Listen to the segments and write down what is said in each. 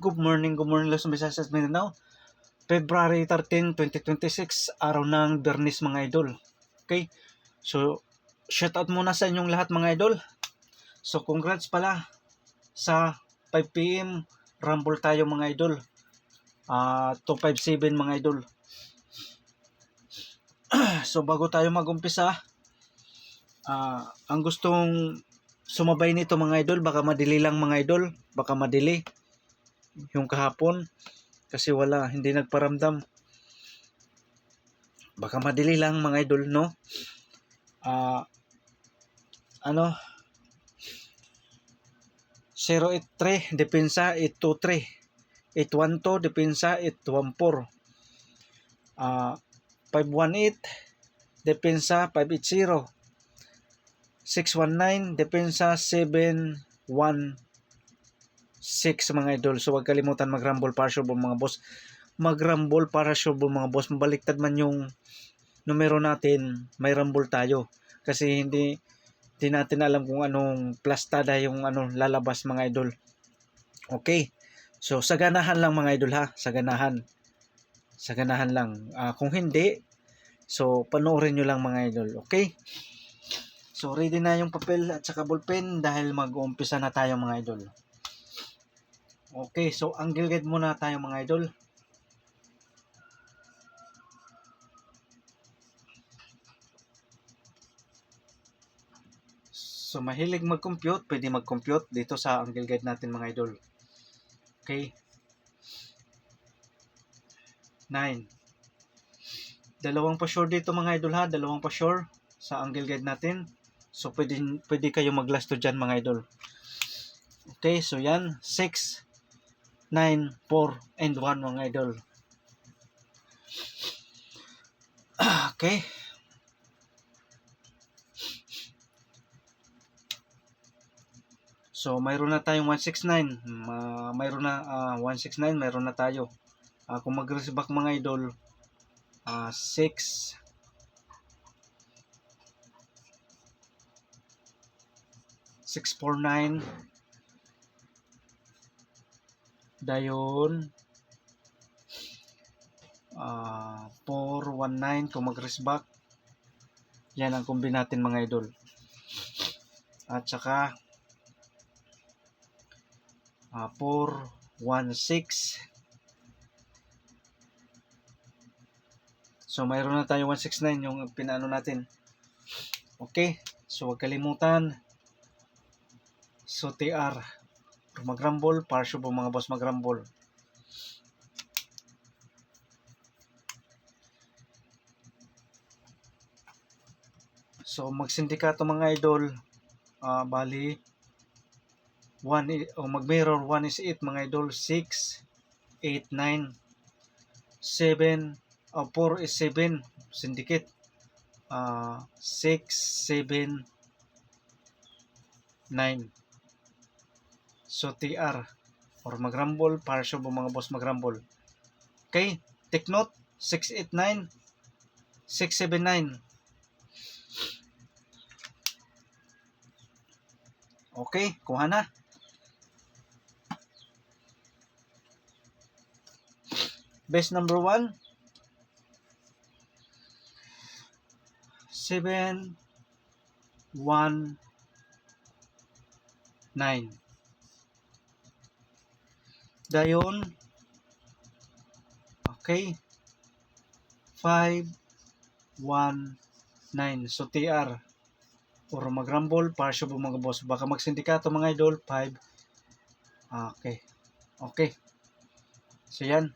Good morning Luzon, Visayas at Mindanao. February 13, 2026, araw ng Bernis mga idol. Okay, so shout out muna sa inyong lahat mga idol. So congrats pala sa 5 PM Rumble tayo mga idol. 257 mga idol. So bago tayo mag-umpisa, ang gustong sumabay nito mga idol, baka madili lang mga idol, baka madili yung kahapon kasi hindi nagparamdam, baka madili lang mga idol, no? 083 depensa 823, 812 depensa 814, 518 depensa 580, 619 depensa 716 mga idol. So huwag kalimutan mag-rumble para sure mga boss. Mag-rumble para sure mga boss. Mabaliktad man yung numero natin, may rumble tayo. Kasi hindi natin alam kung anong plastada yung lalabas mga idol. Okay. So saganahan lang mga idol ha. Saganahan lang. Kung hindi, so panoorin nyo lang mga idol. Okay. So ready na yung papel at saka ballpen dahil mag-uumpisa na tayo mga idol. Okay, so angle guide muna tayo mga idol. So mahilig mag-compute, pwede mag-compute dito sa angle guide natin mga idol. Okay. 9. Dalawang pa-sure dito mga idol ha, dalawang pa-sure sa angle guide natin. So pwede kayo maglasto dyan mga idol. Okay, so yan 6, 9, 4, and 1 mga idol. Okay. So mayroon na tayong 169. Mayroon na 169, mayroon na tayo. Kung mag-raise back mga idol, 6, 649, dayon 419 kung mag-raise back. Yan ang kombi natin mga idol. At saka 416. So mayroon na tayo 169 yung pinaano natin. Okay, so huwag kalimutan. So TR mag-rumble, para sure mga boss mag-rumble. So magsindikato mga idol, bali 1 o mag-mirror 1 is 8 mga idol, 6, 8, 9, 7, 4 is 7, syndicate, 6, 7, 9. So TR or mag-rumble, para sure mga boss mag-rumble. Okay, take note, 689, 679. Okay, kuha na. Base number 1, 7, 1, 9. Dayon, okay, 5, 1, 9. So TR or mag-rumble, para sure mga boss. Baka mag-sindikato mga idol, 5. Okay. So yan.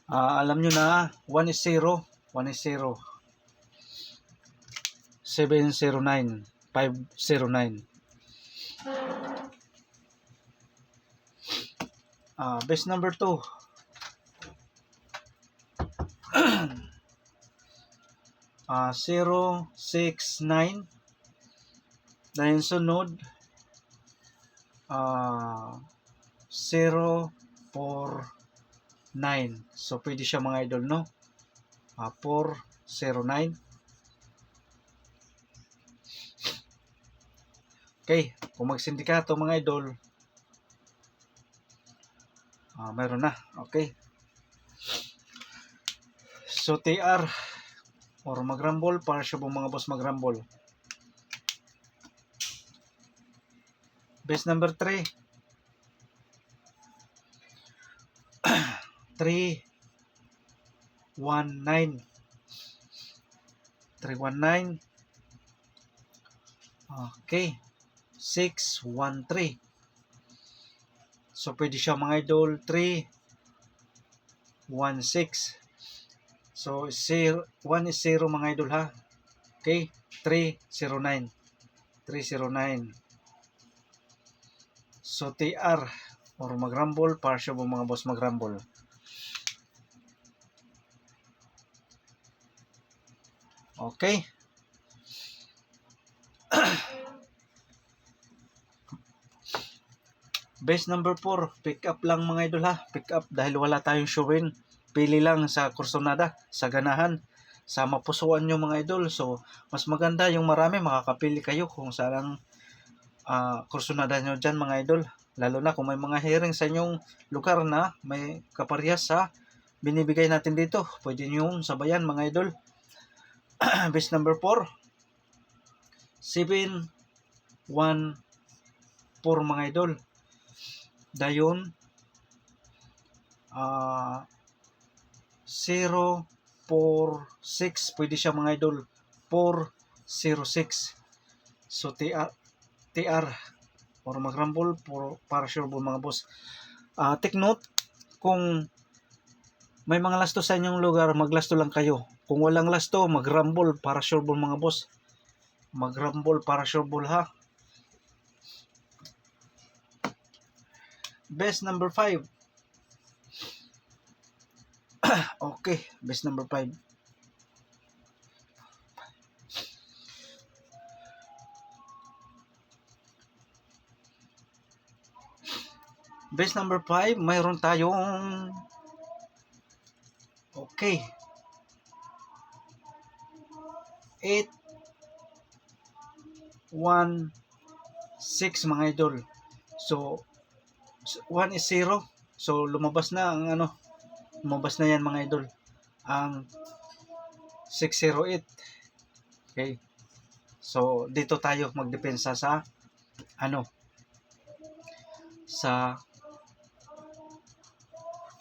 Alam nyo na, 1 is 0, 1 is 0. 709, 509. Base number 2. 0, 6, 9. Dahil sunod, 0, 4, 9. So pwede siya mga idol, no? 4, 0, 9. Okay, kung magsindikato mga idol, Meron na. Okay. So TR or magrambol para sure po mga boss magrambol. Base number 3. 319. 319. Okay. 613. So pwede siya mga idol 316. So 1 is 0 mga idol ha. Okay. 309. 309. So TR or magrambol para sure po mga boss magrambol. Okay. Base number 4, pick up lang mga idol ha. Pick up dahil wala tayong showin. Pili lang sa kursonada, sa ganahan, sa mapusuan nyo mga idol. So, mas maganda yung marami, makakapili kayo kung saan kursonada nyo dyan mga idol. Lalo na kung may mga hearing sa inyong lugar na may kaparehas sa binibigay natin dito. Pwede nyo sabayan mga idol. Base number 4, 714 mga idol. Dayon 046 pwede siya mga idol 406. So TR or magrambol para sure po mga boss. Take note, kung may mga lasto sa inyong lugar, maglasto lang kayo. Kung walang lasto, magrambol para sure po mga boss. Magrambol para sure po ha. Best number 5. Okay, best number 5. Best number 5, mayroon tayong okay. 816 mga idol. So 1 is 0. So lumabas na ang lumabas na yan mga idol. Ang 608. Okay. So dito tayo magdepensa sa sa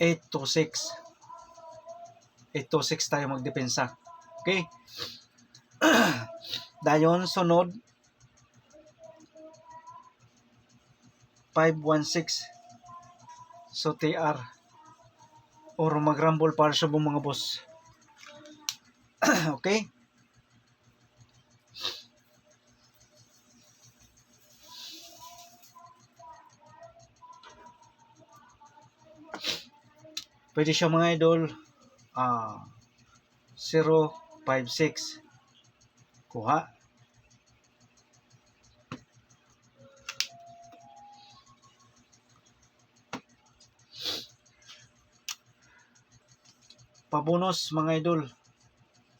826. 826 tayo magdepensa. Okay? Dayon sunod 516. So TR or magrambol para sa mga boss. Okay? Pwede siya mga idol 056. Kuha. Pabonus mga idol.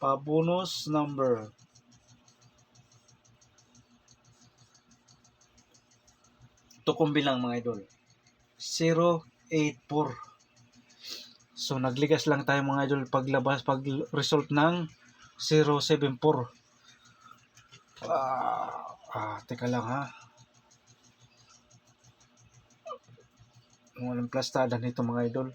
Pabonus number. Tukumbi lang mga idol. 084. So nagligas lang tayo mga idol pag result ng 074. Teka lang ha. Walang plastada nito mga idol.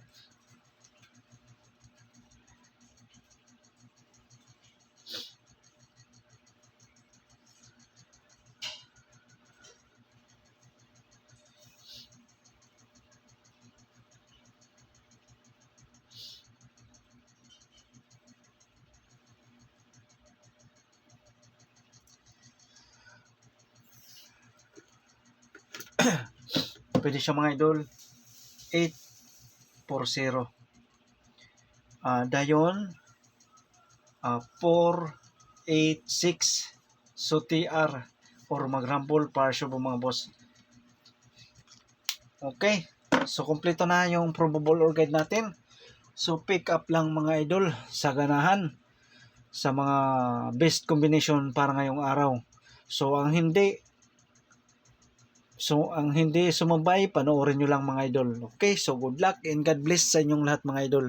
Pwede siya mga idol 840. Dayon 486. So TR or magrambol para sure po mga boss. Okay. So kompleto na yung probable or guide natin. So pick up lang mga idol sa ganahan sa mga best combination para ngayong araw. So ang hindi So, ang hindi sumabay, panoorin nyo lang mga idol. Okay, so good luck and God bless sa inyong lahat mga idol.